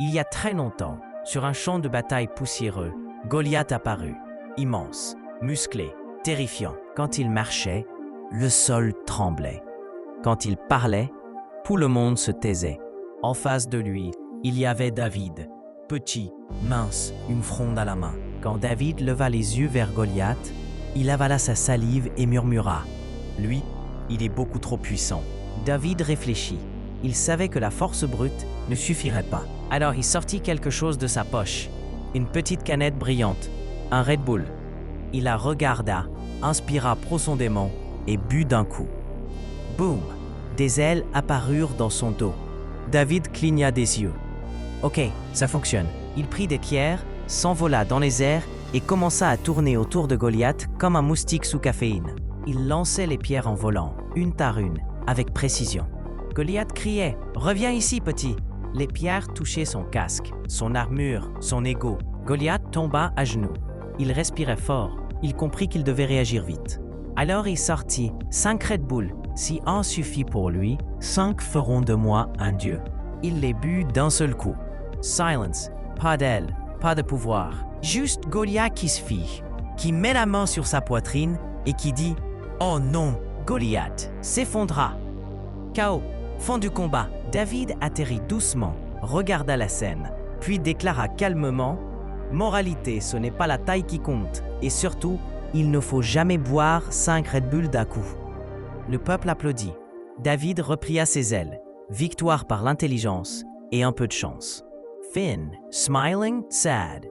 Il y a très longtemps, sur un champ de bataille poussiéreux, Goliath apparut, immense, musclé, terrifiant. Quand il marchait, le sol tremblait. Quand il parlait, tout le monde se taisait. En face de lui, il y avait David, petit, mince, une fronde à la main. Quand David leva les yeux vers Goliath, il avala sa salive et murmura « Lui, il est beaucoup trop puissant. » David réfléchit. Il savait que la force brute ne suffirait pas. Alors il sortit quelque chose de sa poche. Une petite canette brillante, un Red Bull. Il la regarda, inspira profondément et but d'un coup. Boum! Des ailes apparurent dans son dos. David cligna des yeux. Ok, ça fonctionne. Il prit des pierres, s'envola dans les airs et commença à tourner autour de Goliath comme un moustique sous caféine. Il lançait les pierres en volant, une par une, avec précision. Goliath criait « Reviens ici, petit !» Les pierres touchaient son casque, son armure, son ego. Goliath tomba à genoux. Il respirait fort. Il comprit qu'il devait réagir vite. Alors il sortit 5 Red Bull. Si un suffit pour lui, 5 feront de moi un dieu. Il les but d'un seul coup. Silence, pas d'aile, pas de pouvoir. Juste Goliath qui se fige, qui met la main sur sa poitrine et qui dit « Oh non !» Goliath s'effondra. KO, fin du combat. David atterrit doucement, regarda la scène, puis déclara calmement « Moralité, ce n'est pas la taille qui compte, et surtout, il ne faut jamais boire 5 Red Bull d'un coup. » Le peuple applaudit. David replia ses ailes. Victoire par l'intelligence et un peu de chance. Finn, smiling, sad.